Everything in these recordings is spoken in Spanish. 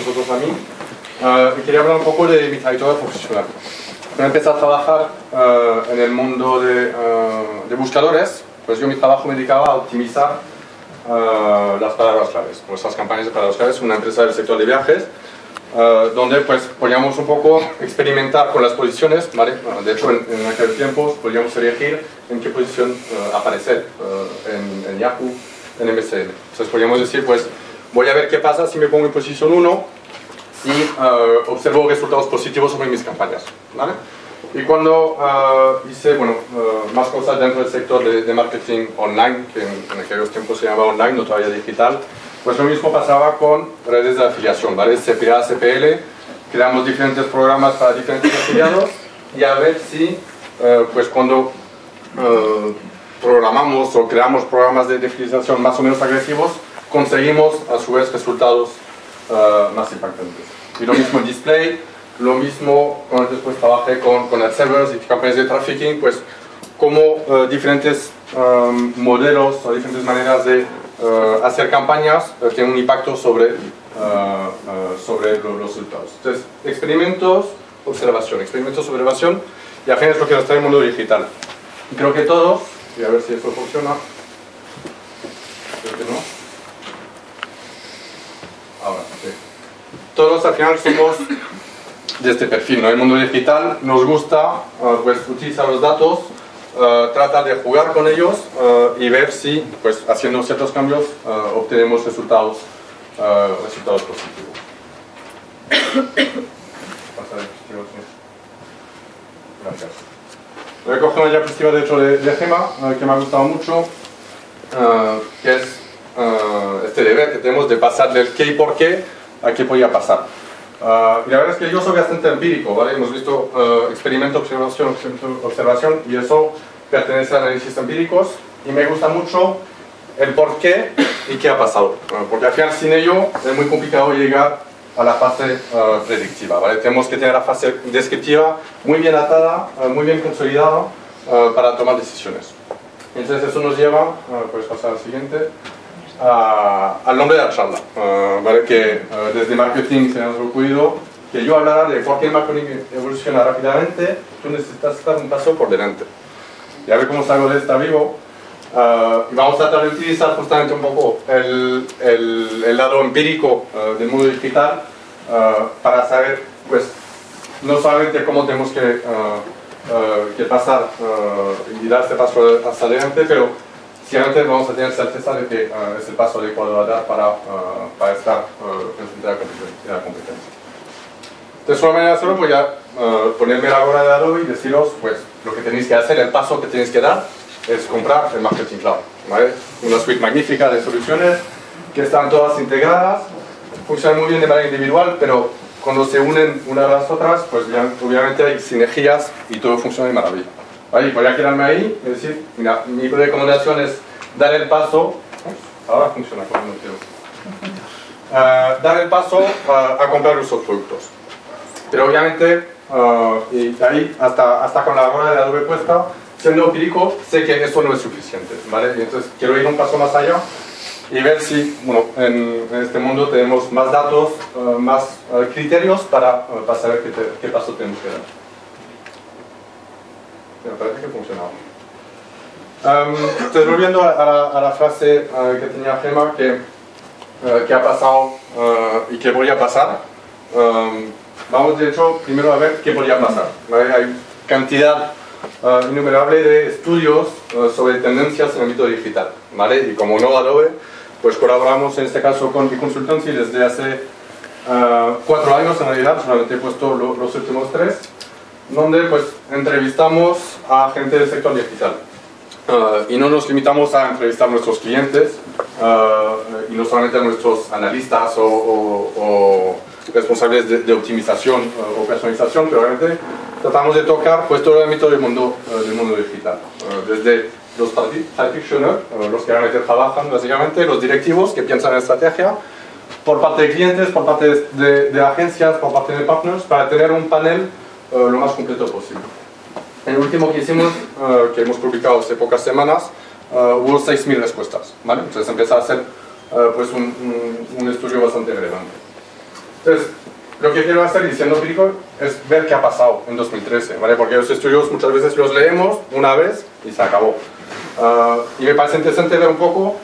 vosotros a mí. Quería hablar un poco de mi trayectoria profesional. Empecé a trabajar en el mundo de buscadores, pues yo mi trabajo me dedicaba a optimizar las palabras claves, nuestras campañas de palabras claves, una empresa del sector de viajes, donde pues podíamos un poco experimentar con las posiciones, ¿vale? De hecho en aquel tiempo podíamos elegir en qué posición aparecer en Yahoo, en MSN. Entonces podíamos decir, pues voy a ver qué pasa si me pongo en posición 1 y observo resultados positivos sobre mis campañas, ¿vale? Y cuando hice más cosas dentro del sector de marketing online, que en aquellos tiempos se llamaba online, no todavía digital, pues lo mismo pasaba con redes de afiliación, ¿vale? CPA, CPL, creamos diferentes programas para diferentes afiliados y a ver si, pues cuando programamos o creamos programas de fidelización más o menos agresivos, conseguimos a su vez resultados más impactantes. Y lo mismo en display, lo mismo cuando después trabajé con ad servers y campañas de trafficking, pues como diferentes modelos o diferentes maneras de hacer campañas tienen un impacto sobre los resultados. Entonces, experimentos, observación, y al final es lo que nos trae el mundo digital. Y creo que todos, y a ver si esto funciona, creo que no. Ahora, sí. Todos al final somos de este perfil, ¿no? El mundo digital nos gusta pues, utilizar los datos, tratar de jugar con ellos y ver si, pues, haciendo ciertos cambios, obtenemos resultados positivos. Gracias. Voy a coger una diapositiva de hecho de Gema, que me ha gustado mucho, que es este deber que tenemos de pasar del qué y por qué a qué podía pasar. Y la verdad es que yo soy bastante empírico, ¿vale? Hemos visto experimento, observación, y eso pertenece a análisis empíricos, y me gusta mucho el por qué y qué ha pasado, porque al final sin ello es muy complicado llegar a la fase predictiva, ¿vale? Tenemos que tener la fase descriptiva muy bien atada, muy bien consolidada para tomar decisiones. Entonces eso nos lleva, puedes pasar al siguiente, al nombre de la charla, ¿vale? Que desde marketing se nos ha ocurrido que yo hablara de por qué el marketing evoluciona rápidamente, tú necesitas estar un paso por delante. Y a ver cómo salgo de esta vivo. Y vamos a tratar de utilizar justamente un poco el lado empírico del mundo digital para saber, pues, no solamente cómo tenemos que pasar y dar este paso hacia adelante, pero si antes vamos a tener certeza de que es el paso adecuado a dar para estar enfrente de la competencia. Entonces, una manera de hacerlo, voy a ponerme la gorra de Adobe y deciros, pues, lo que tenéis que hacer, el paso que tenéis que dar es comprar el Marketing Cloud, ¿vale? Una suite magnífica de soluciones que están todas integradas, funcionan muy bien de manera individual, pero cuando se unen una a las otras, pues ya, obviamente hay sinergias y todo funciona de maravilla. ¿Vale? Y voy a quedarme ahí y decir, mira, mi recomendación es dar el paso, ahora funciona como no quiero, dar el paso a comprar nuestros productos. Pero obviamente, y de ahí hasta con la gorra de Adobe puesta, siendo empírico, sé que eso no es suficiente, ¿vale? Y entonces quiero ir un paso más allá y ver si, bueno, en este mundo tenemos más datos, más criterios para saber qué paso tenemos que dar. Me parece que funcionaba. Entonces, volviendo a la frase que tenía Gema, que ha pasado y que podría pasar, vamos de hecho primero a ver qué podría pasar, ¿vale? Hay cantidad innumerable de estudios sobre tendencias en el ámbito digital, ¿vale? Y como no Adobe, pues colaboramos en este caso con eConsultancy desde hace 4 años en realidad, solamente he puesto los últimos 3, donde pues entrevistamos a gente del sector digital. Y no nos limitamos a entrevistar a nuestros clientes y no solamente a nuestros analistas o responsables de optimización o personalización, pero realmente tratamos de tocar pues todo el ámbito del mundo digital, desde los practitioners, los que realmente trabajan básicamente, los directivos que piensan en estrategia, por parte de clientes, por parte de agencias, por parte de partners, para tener un panel lo más completo posible. El último que hicimos, que hemos publicado hace pocas semanas, hubo 6.000 respuestas, ¿vale? Entonces empezó a ser pues un estudio bastante relevante. Entonces, lo que quiero hacer, y siendo empírico, es ver qué ha pasado en 2013, ¿vale? Porque los estudios muchas veces los leemos una vez y se acabó. Y me parece interesante ver un poco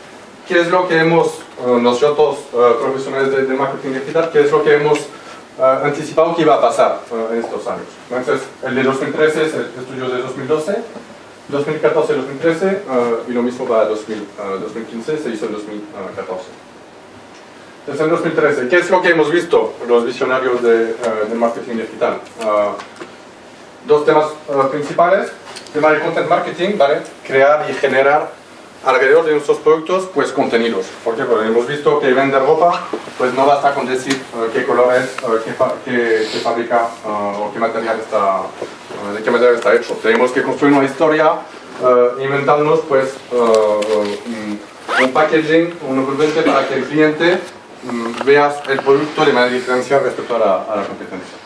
qué es lo que hemos, nosotros profesionales de marketing digital, qué es lo que hemos anticipado que iba a pasar en estos años. Entonces, el de 2013 es el estudio de 2012, 2014 2013 y lo mismo para 2015 se hizo en 2014. Entonces, en 2013, ¿qué es lo que hemos visto los visionarios de marketing digital? Dos temas principales. Tema de content marketing, ¿vale? Crear y generar alrededor de nuestros productos, pues contenidos. ¿Por qué? Porque hemos visto que vender ropa, pues no basta con decir qué color es, qué fábrica o qué material está, de qué material está hecho. Tenemos que construir una historia, inventarnos pues un packaging, un envolvente para que el cliente vea el producto de manera diferencial respecto a la competencia.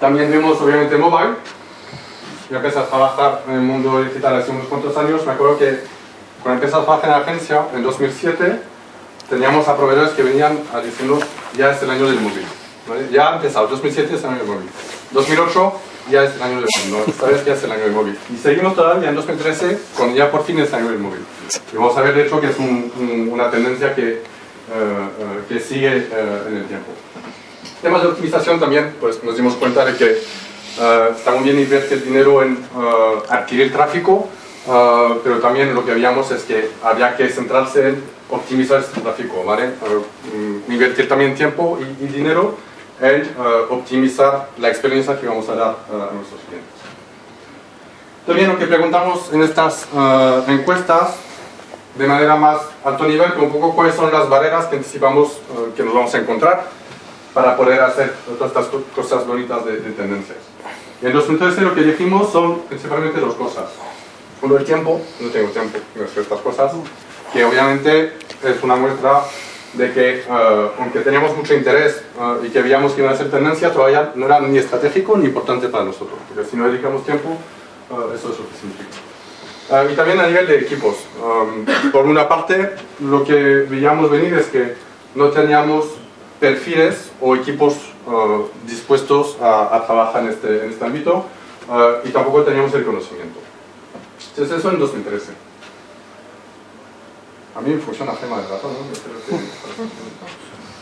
También vemos obviamente mobile. Yo empecé a trabajar en el mundo digital hace unos cuantos años. Me acuerdo que cuando empecé a trabajar en la agencia, en 2007, teníamos a proveedores que venían a decirnos ya es el año del móvil, ¿vale? Ya ha empezado, 2007 es el año del móvil, 2008 ya es el año del móvil, ¿no? Esta vez ya es el año del móvil. Y seguimos todavía en 2013 con ya por fin es el año del móvil. Y vamos a ver de hecho que es una tendencia que sigue en el tiempo. Temas de optimización también, pues nos dimos cuenta de que está muy bien invertir dinero en adquirir tráfico, pero también lo que veíamos es que había que centrarse en optimizar este tráfico, ¿vale? Invertir también tiempo y dinero en optimizar la experiencia que vamos a dar a nuestros clientes. También lo que preguntamos en estas encuestas, de manera más alto nivel, un poco cuáles son las barreras que anticipamos que nos vamos a encontrar para poder hacer todas estas cosas bonitas de tendencias. Y en 2013 lo que dijimos son principalmente dos cosas. Uno, el tiempo, no tengo tiempo de hacer estas cosas, que obviamente es una muestra de que aunque teníamos mucho interés y que veíamos que iban a ser tendencia, todavía no era ni estratégico ni importante para nosotros, porque si no dedicamos tiempo, eso es lo que significa. Y también a nivel de equipos. Por una parte, lo que veíamos venir es que no teníamos perfiles o equipos dispuestos a trabajar en este ámbito y tampoco teníamos el conocimiento. Entonces eso en 2013. A mí me funciona tema del ratón, ¿no?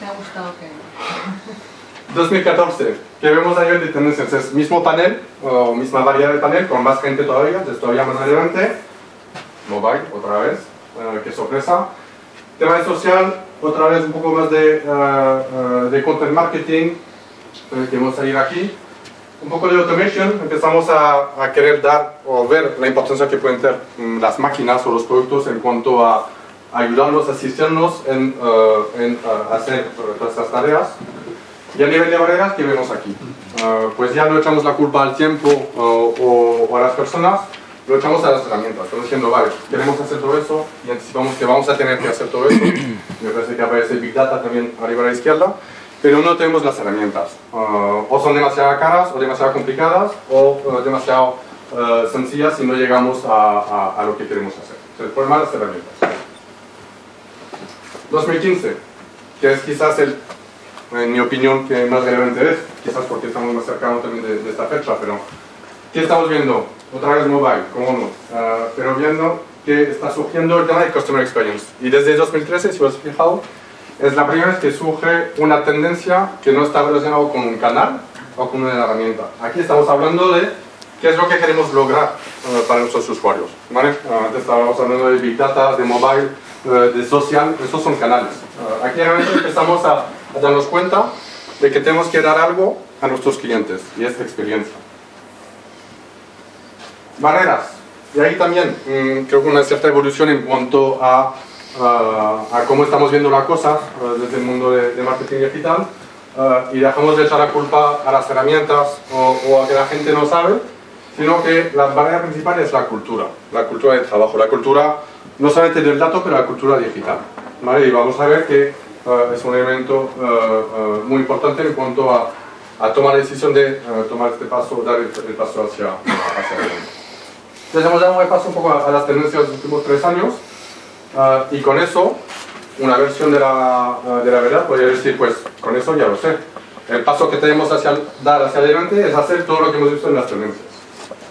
Me ha gustado que... 2014, que vemos a nivel de tendencias, es mismo panel, o misma variedad de panel, con más gente todavía, entonces todavía más relevante. Mobile, otra vez, qué sorpresa. Tema de social, otra vez un poco más de content marketing, que vamos a ir aquí. Un poco de automation, empezamos a querer dar o ver la importancia que pueden tener las máquinas o los productos en cuanto a ayudarnos, asistirnos en hacer todas estas tareas. Y a nivel de barreras, ¿qué vemos aquí? Pues ya no echamos la culpa al tiempo o a las personas, lo echamos a las herramientas. Estamos diciendo, vale, queremos hacer todo eso y anticipamos que vamos a tener que hacer todo eso. Me parece que aparece Big Data también arriba a la izquierda. Pero no tenemos las herramientas. O son demasiado caras, o demasiado complicadas, o demasiado sencillas y no llegamos a lo que queremos hacer. Entonces, el problema de las herramientas. 2015, que es quizás en mi opinión, que más relevante es, quizás porque estamos más cercanos también de esta fecha, pero ¿qué estamos viendo? Otra vez mobile, como no, pero viendo que está surgiendo el tema de Customer Experience. Y desde 2013, si os habéis fijado, es la primera vez que surge una tendencia que no está relacionada con un canal o con una herramienta. Aquí estamos hablando de qué es lo que queremos lograr para nuestros usuarios, ¿vale? Antes estábamos hablando de Big Data, de mobile, de social, esos son canales. Aquí realmente empezamos a darnos cuenta de que tenemos que dar algo a nuestros clientes, y es experiencia. Barreras. Y ahí también creo que una cierta evolución en cuanto a cómo estamos viendo la cosa desde el mundo de marketing digital, y dejamos de echar la culpa a las herramientas o a que la gente no sabe, sino que la barrera principal es la cultura de trabajo, la cultura no solamente del dato, pero la cultura digital, ¿vale? Y vamos a ver que es un elemento muy importante en cuanto a tomar la decisión de tomar este paso, dar el paso hacia adelante. Entonces hemos dado un repaso un poco a las tendencias de los últimos 3 años, y con eso una versión de la verdad, podría decir, pues con eso ya lo sé. El paso que tenemos dar hacia adelante es hacer todo lo que hemos visto en las tendencias.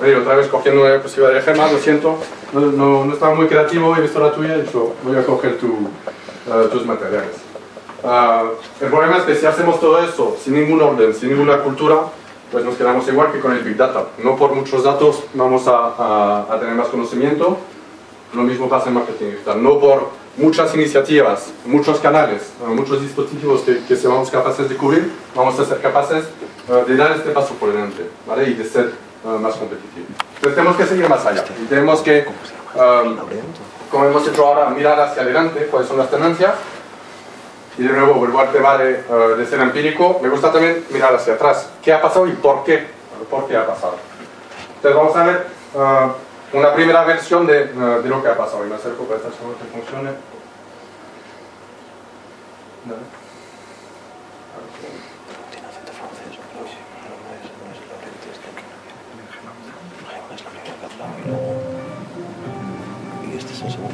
Oye, otra vez cogiendo una diapositiva de Gemma, lo siento, no estaba muy creativo, he visto la tuya y he dicho, voy a coger tus materiales. El problema es que si hacemos todo eso sin ningún orden, sin ninguna cultura, pues nos quedamos igual que con el Big Data. No por muchos datos vamos a tener más conocimiento. Lo mismo pasa en marketing digital. No por muchas iniciativas, muchos canales, muchos dispositivos que seamos capaces de cubrir, vamos a ser capaces de dar este paso por delante, ¿vale? Y de ser más competitivos. Entonces tenemos que seguir más allá. Y tenemos que, como hemos hecho ahora, mirar hacia adelante cuáles son las tendencias. Y de nuevo vuelvo al tema de ser empírico. Me gusta también mirar hacia atrás. ¿Qué ha pasado y por qué? ¿Por qué ha pasado? Entonces vamos a ver una primera versión de lo que ha pasado. Y me acerco para estar seguro que funcione. ¿Vale? Y este es el segundo.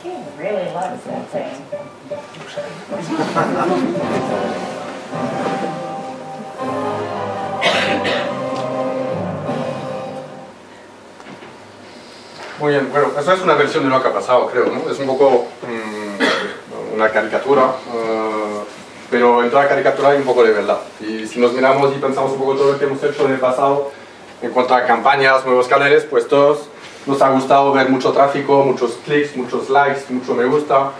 He really loves that thing. Muy bien, bueno, eso es una versión de lo que ha pasado, creo, ¿no? Es un poco una caricatura, pero en toda caricatura hay un poco de verdad. Y si nos miramos y pensamos un poco todo lo que hemos hecho en el pasado, en cuanto a campañas, nuevos canales, pues todos nos ha gustado ver mucho tráfico, muchos clics, muchos likes, mucho me gusta,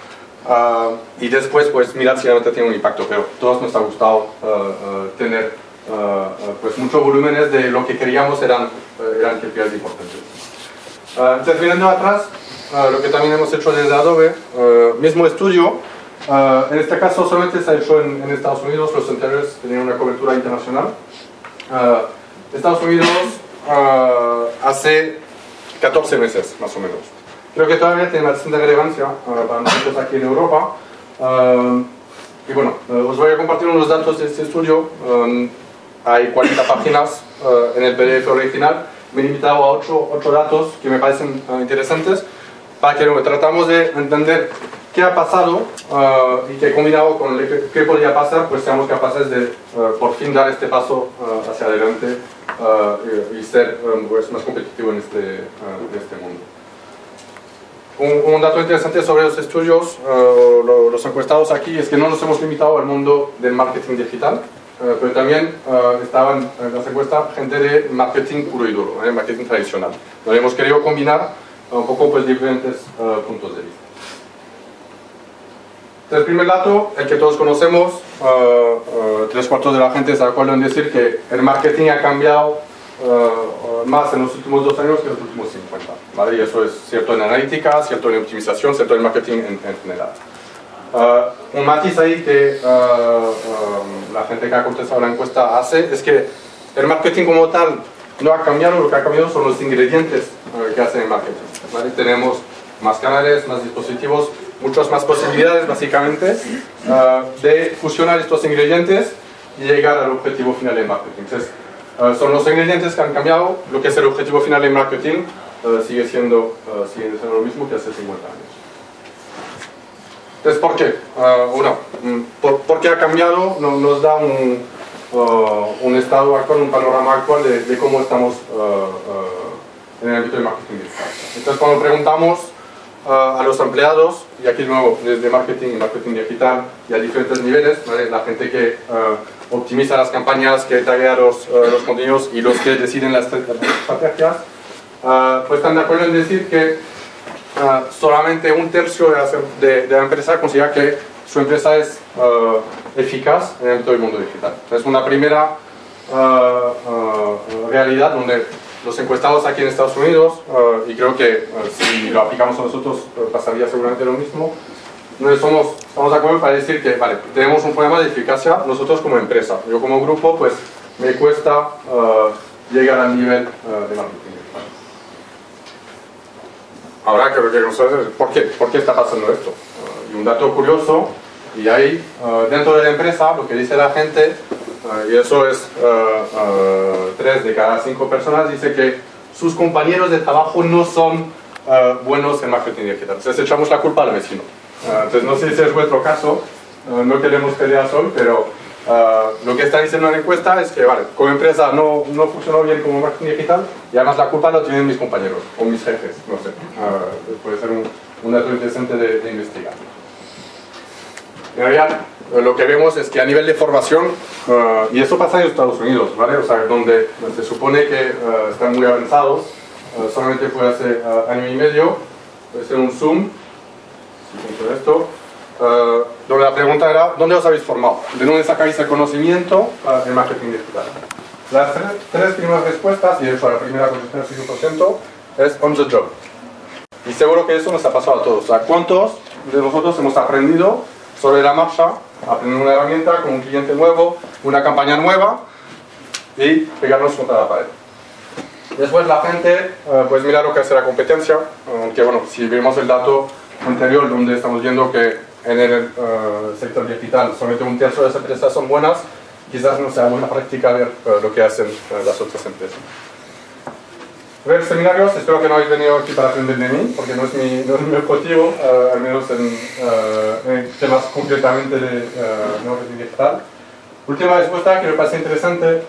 y después pues mirar si realmente tiene un impacto, pero todos nos ha gustado tener pues muchos volúmenes de lo que queríamos eran KPIs importantes. Entonces, mirando atrás, lo que también hemos hecho desde Adobe, mismo estudio, en este caso solamente se ha hecho en Estados Unidos, los anteriores tenían una cobertura internacional. Estados Unidos hace 14 meses, más o menos. Creo que todavía tiene bastante relevancia para nosotros aquí en Europa. Y bueno, os voy a compartir unos datos de este estudio. Hay 40 páginas en el PDF original. Me he limitado a 8 datos que me parecen interesantes para que tratamos de entender qué ha pasado y que combinado con qué podría pasar, pues seamos capaces de por fin dar este paso hacia adelante y ser pues, más competitivo en este mundo. Un dato interesante sobre los estudios, los encuestados aquí, es que no nos hemos limitado al mundo del marketing digital, pero también estaban en las encuestas gente de marketing puro y duro, marketing tradicional. Nos hemos querido combinar un poco pues, diferentes puntos de vista. El primer dato, el que todos conocemos, 3/4 de la gente está de acuerdo en decir que el marketing ha cambiado más en los últimos 2 años que en los últimos 50. ¿Vale? Y eso es cierto en analítica, cierto en optimización, cierto en marketing en general. Un matiz ahí que la gente que ha contestado la encuesta hace es que el marketing como tal no ha cambiado, lo que ha cambiado son los ingredientes que hacen el marketing. ¿Vale? Tenemos más canales, más dispositivos, muchas más posibilidades básicamente de fusionar estos ingredientes y llegar al objetivo final del marketing. Entonces, son los ingredientes que han cambiado, lo que es el objetivo final del marketing sigue siendo lo mismo que hace 50 años. Entonces, ¿por qué? ¿Por qué ha cambiado? Nos da un estado actual, un panorama actual de cómo estamos en el ámbito del marketing digital. Entonces, cuando preguntamos a los empleados, y aquí de nuevo, desde marketing y marketing digital, y a diferentes niveles, ¿vale? La gente que optimiza las campañas, que taguea los contenidos y los que deciden las estrategias, pues están de acuerdo en decir que solamente un tercio de la empresa considera que su empresa es eficaz en todo el mundo digital. Es una primera realidad donde los encuestados aquí en Estados Unidos, y creo que si lo aplicamos a nosotros pasaría seguramente lo mismo, estamos de acuerdo para decir que vale, tenemos un problema de eficacia nosotros como empresa. Yo como grupo pues me cuesta llegar al nivel de marketing. Ahora creo que nosotros, ¿por qué está pasando esto? Y un dato curioso, y ahí dentro de la empresa lo que dice la gente, y eso es 3 de cada 5 personas, dice que sus compañeros de trabajo no son buenos en marketing digital. Entonces echamos la culpa al vecino. Entonces no sé si es vuestro caso, no queremos pelear hoy, pero lo que está diciendo la encuesta es que vale, como empresa no funcionó bien como marketing digital y además la culpa la tienen mis compañeros o mis jefes, no sé. Puede ser un dato interesante de investigar. En realidad, lo que vemos es que a nivel de formación, y eso pasa en Estados Unidos, ¿vale? O sea, donde se supone que están muy avanzados, solamente fue hace año y medio, puede ser un Zoom, si funciona esto, donde la pregunta era, ¿dónde os habéis formado? ¿De dónde sacáis el conocimiento en marketing digital? Las tres primeras respuestas, y de hecho la primera con el 5%, es on the job. Y seguro que eso nos ha pasado a todos. O sea, ¿cuántos de nosotros hemos aprendido sobre la marcha, aprender una herramienta con un cliente nuevo, una campaña nueva y pegarnos contra la pared? Después la gente pues mira lo que hace la competencia, que bueno, si vemos el dato anterior donde estamos viendo que en el sector digital solamente un tercio de las empresas son buenas, quizás no sea buena práctica ver lo que hacen las otras empresas. Ver seminarios, espero que no habéis venido aquí para aprender de mí, porque no es mi objetivo, al menos en temas concretamente de marketing digital. Última respuesta que me parece interesante,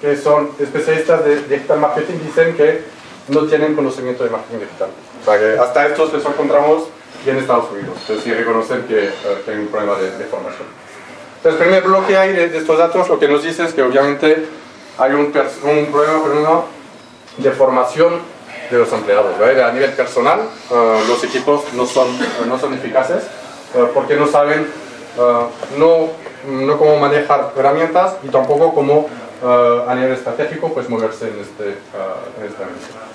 que son especialistas de digital marketing, dicen que no tienen conocimiento de marketing digital. O sea que hasta estos los encontramos y en Estados Unidos. Entonces sí reconocer que hay un problema de formación. Entonces el primer bloque ahí de estos datos lo que nos dice es que obviamente hay un problema de formación de los empleados, ¿vale? A nivel personal, los equipos no son eficaces porque no saben no cómo manejar herramientas y tampoco cómo a nivel estratégico pues moverse en esta misión.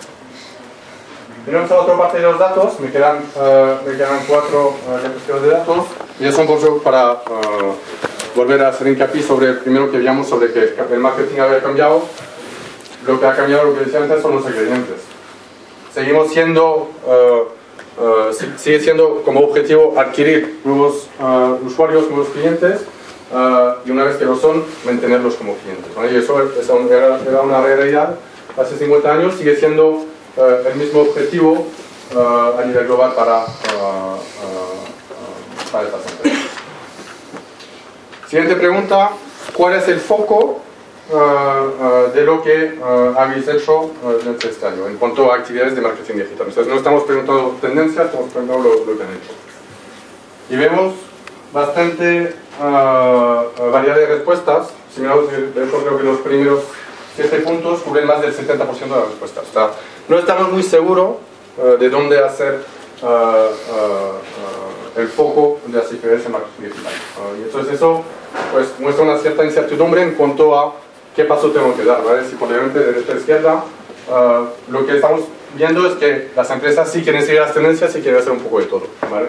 Tenemos a otra parte de los datos, me quedan 4 diapositivas de datos y es un poco para volver a hacer hincapié sobre el primero que veíamos sobre que el marketing había cambiado. Lo que ha cambiado, lo que decía antes, son los ingredientes. Seguimos siendo, sigue siendo como objetivo adquirir nuevos usuarios, nuevos clientes, y una vez que lo son, mantenerlos como clientes, ¿vale? Y eso era una realidad hace 50 años, sigue siendo el mismo objetivo a nivel global para estas empresas. Siguiente pregunta, ¿cuál es el foco de lo que habéis hecho durante este año en cuanto a actividades de marketing digital? Entonces no estamos preguntando tendencias, estamos preguntando lo que han hecho. Y vemos bastante variedad de respuestas. Si miramos, de hecho creo que los primeros 7 puntos cubren más del 70% de las respuestas. O sea, no estamos muy seguros de dónde hacer el foco de las actividades en marketing digital. Y entonces eso pues muestra una cierta incertidumbre en cuanto a qué paso tengo que dar, ¿vale? Si probablemente de derecha a izquierda, lo que estamos viendo es que las empresas sí quieren seguir las tendencias y quieren hacer un poco de todo, ¿vale?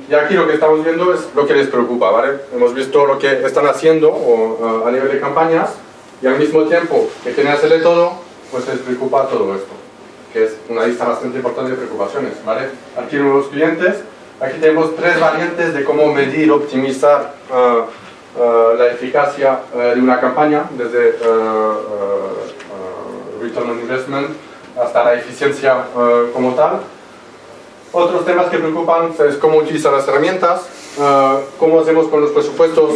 Y aquí lo que estamos viendo es lo que les preocupa, ¿vale? Hemos visto lo que están haciendo a nivel de campañas y al mismo tiempo que quieren hacerle todo, pues les preocupa todo esto, que es una lista bastante importante de preocupaciones, ¿vale? Aquí nuevos clientes, aquí tenemos 3 variantes de cómo medir, optimizar la eficacia de una campaña, desde return on investment hasta la eficiencia como tal. Otros temas que preocupan es cómo utilizar las herramientas, cómo hacemos con los presupuestos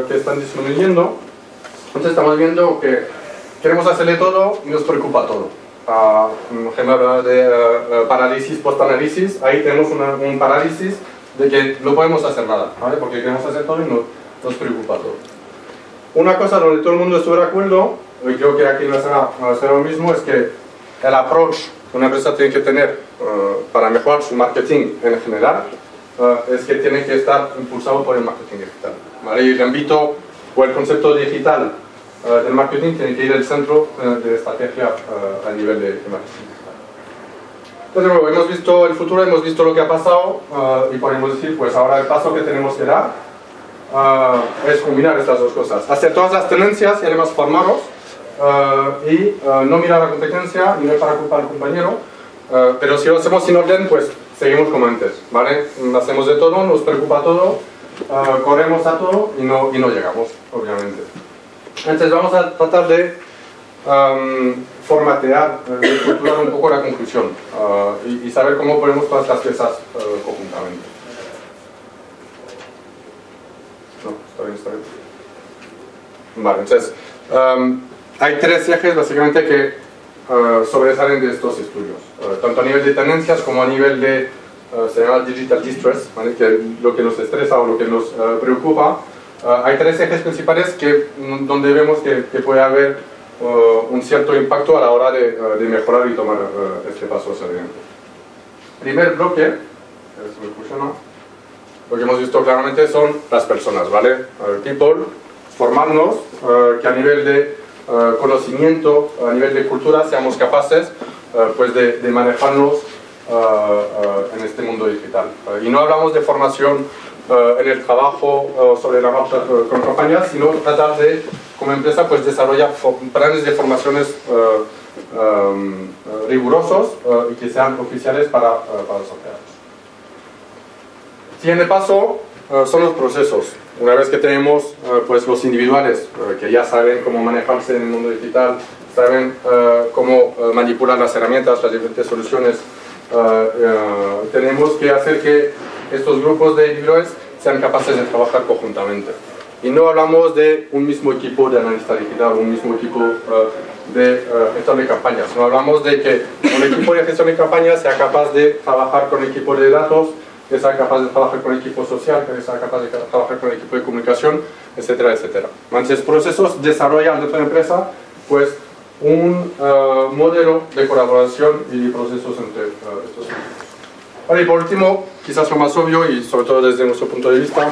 que están disminuyendo. Entonces estamos viendo que queremos hacerle todo y nos preocupa todo. Por ejemplo, de parálisis, post-análisis, ahí tenemos un parálisis de que no podemos hacer nada, ¿vale? Porque queremos hacer todo y nos preocupa todo. Una cosa donde todo el mundo estuvo de acuerdo, y creo que aquí va a ser lo mismo, es que el approach que una empresa tiene que tener para mejorar su marketing en general es que tiene que estar impulsado por el marketing digital, ¿vale? Y el ámbito o el concepto digital del marketing tiene que ir al centro de la estrategia a nivel de marketing digital. Entonces, luego hemos visto el futuro, hemos visto lo que ha pasado y podemos decir, pues ahora el paso que tenemos que dar es combinar estas dos cosas, hacer todas las tendencias y además formarlos y no mirar la competencia y no echar la culpa al compañero, pero si lo hacemos sin orden, pues seguimos como antes, ¿vale? Hacemos de todo, nos preocupa todo, corremos a todo y no llegamos, obviamente. Entonces vamos a tratar de formatear, de estructurar un poco la conclusión y saber cómo ponemos todas las piezas conjuntamente. No, está bien. Vale, entonces hay tres ejes básicamente que sobresalen de estos estudios, tanto a nivel de tendencias como a nivel de, se llama digital distress, ¿vale? Que lo que nos estresa o lo que nos preocupa. Hay tres ejes principales donde vemos que puede haber un cierto impacto a la hora de mejorar y tomar este paso hacia adelante. Primer bloque, si me funciona, lo que hemos visto claramente son las personas, ¿vale? People, formarnos, que a nivel de conocimiento, a nivel de cultura, seamos capaces pues de manejarnos en este mundo digital. Y no hablamos de formación en el trabajo sobre la marcha con compañías, sino tratar de, como empresa, pues desarrollar planes de formaciones rigurosos y que sean oficiales para los empleados. Siguiente paso son los procesos. Una vez que tenemos pues los individuales que ya saben cómo manejarse en el mundo digital, saben cómo manipular las herramientas, las diferentes soluciones, tenemos que hacer que estos grupos de individuales sean capaces de trabajar conjuntamente. Y no hablamos de un mismo equipo de analista digital, un mismo equipo de gestión de campañas. No hablamos de que un equipo de gestión de campañas sea capaz de trabajar con el equipo de datos, que sea capaz de trabajar con el equipo social, que sea capaz de trabajar con el equipo de comunicación, etcétera, etcétera. Entonces, procesos desarrollan dentro de la empresa pues un modelo de colaboración y procesos entre estos equipos. Vale, y por último, quizás lo más obvio y sobre todo desde nuestro punto de vista,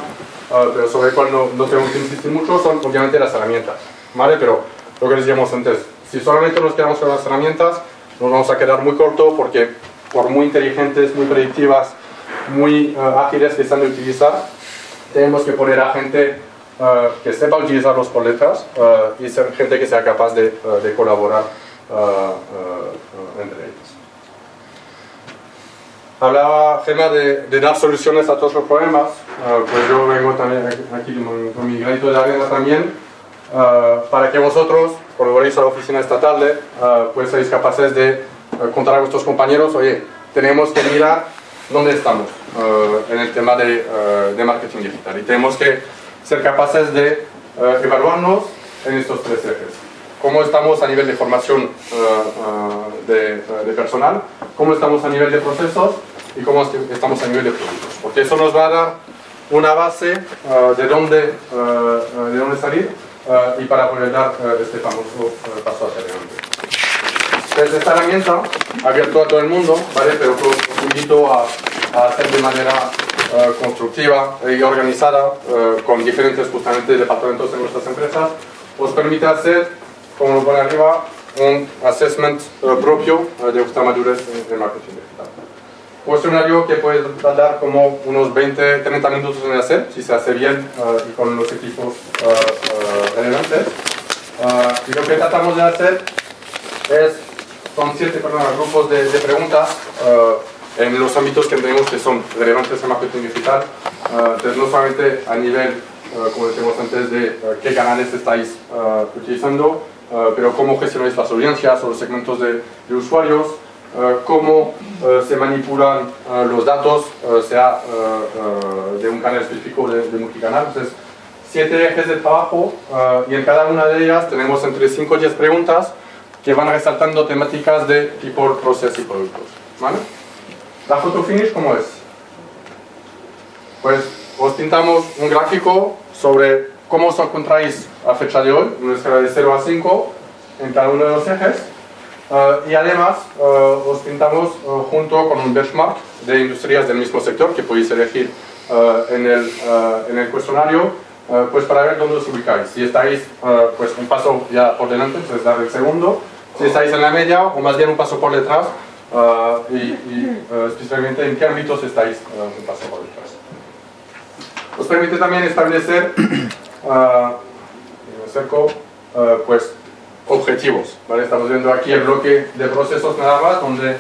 pero sobre el cual no tenemos que insistir mucho, son obviamente las herramientas, ¿vale? Pero lo que decíamos antes, si solamente nos quedamos con las herramientas, nos vamos a quedar muy corto porque por muy inteligentes, muy predictivas, muy ágiles que están de utilizar, tenemos que poner a gente que sepa utilizarlos por letras y ser gente que sea capaz de colaborar entre ellos. Hablaba Gemma de dar soluciones a todos los problemas, pues yo vengo también aquí con mi granito de arena también, para que vosotros, cuando voléis a la oficina esta tarde, pues seáis capaces de contar a vuestros compañeros, oye, tenemos que mirar dónde estamos en el tema de marketing digital y tenemos que ser capaces de evaluarnos en estos tres ejes. Cómo estamos a nivel de formación de personal, cómo estamos a nivel de procesos y cómo estamos a nivel de productos. Porque eso nos va a dar una base de dónde salir y para poder dar este famoso paso hacia adelante. Desde esta herramienta, abierto a todo el mundo, ¿vale? Pero os invito a hacer de manera constructiva y organizada con diferentes justamente departamentos de nuestras empresas, os permite hacer, como lo pone arriba, un assessment propio de vuestra madurez en marketing digital. Cuestionario que puede tardar como unos 20-30 minutos en hacer, si se hace bien y con los equipos relevantes. Y lo que tratamos de hacer son 7 grupos de preguntas en los ámbitos que tenemos que son relevantes en marketing digital. Entonces, no solamente a nivel, como decíamos antes, de qué canales estáis utilizando, pero cómo gestionáis las audiencias o los segmentos de usuarios, cómo se manipulan los datos, sea de un canal específico o de multicanal. Entonces, 7 ejes de trabajo y en cada una de ellas tenemos entre 5 y 10 preguntas que van resaltando temáticas de tipo, proceso y productos, ¿vale? La foto finish, ¿cómo es? Pues os pintamos un gráfico sobre cómo os encontráis a fecha de hoy, una escala de 0 a 5 en cada uno de los ejes. Y además os pintamos junto con un benchmark de industrias del mismo sector que podéis elegir en el cuestionario, pues para ver dónde os ubicáis. Si estáis pues un paso ya por delante, entonces dar el segundo. Si estáis en la media o más bien un paso por detrás, especialmente en qué ámbitos estáis un paso por detrás. Os permite también establecer pues objetivos, ¿vale? Estamos viendo aquí el bloque de procesos nada más, donde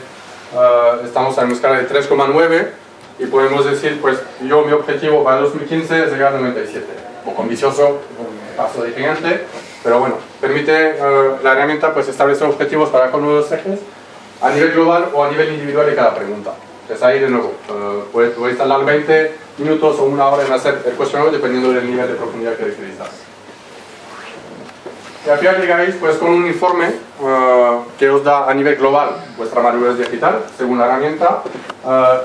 estamos en una escala de 3,9 y podemos decir, pues yo mi objetivo para el 2015 es llegar a 97. Un poco ambicioso, un paso de gigante, pero bueno, permite la herramienta pues establecer objetivos para cada uno de los ejes a nivel global o a nivel individual de cada pregunta. Entonces ahí de nuevo, podéis tardar 20 minutos o una hora en hacer el cuestionario dependiendo del nivel de profundidad que requeréis. Y al final llegáis pues con un informe que os da a nivel global vuestra madurez digital según la herramienta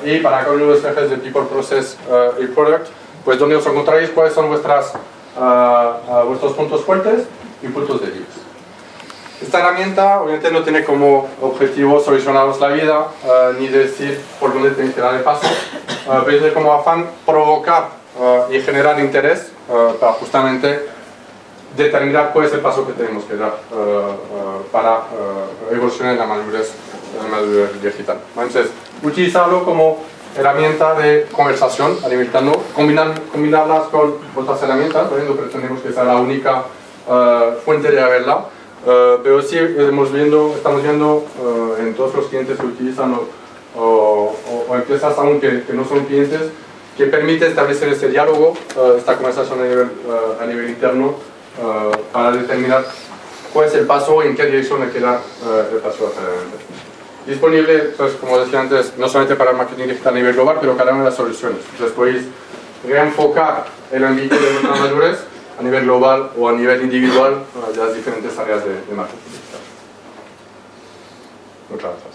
y para cada uno de los ejes de People, Process y Product, pues donde os encontraréis cuáles son vuestros puntos fuertes y puntos débiles. Esta herramienta obviamente no tiene como objetivo solucionaros la vida ni decir por dónde tenéis que dar el paso, pero tiene como afán provocar y generar interés para justamente determinar cuál es el paso que tenemos que dar para evolucionar en la madurez digital. Entonces, utilizarlo como herramienta de conversación a nivel interno, combinarlas con otras herramientas, no pretendemos que sea la única fuente de verla, pero sí estamos viendo en todos los clientes que utilizan o empresas aún que no son clientes, que permite establecer ese diálogo, esta conversación a nivel interno, para determinar cuál es el paso y en qué dirección hay que dar el paso hacia adelante. Disponible, pues, como decía antes, no solamente para el marketing digital a nivel global, pero cada una de las soluciones. Entonces podéis reenfocar el ámbito de vuestra madurez a nivel global o a nivel individual de las diferentes áreas de marketing digital. Muchas gracias.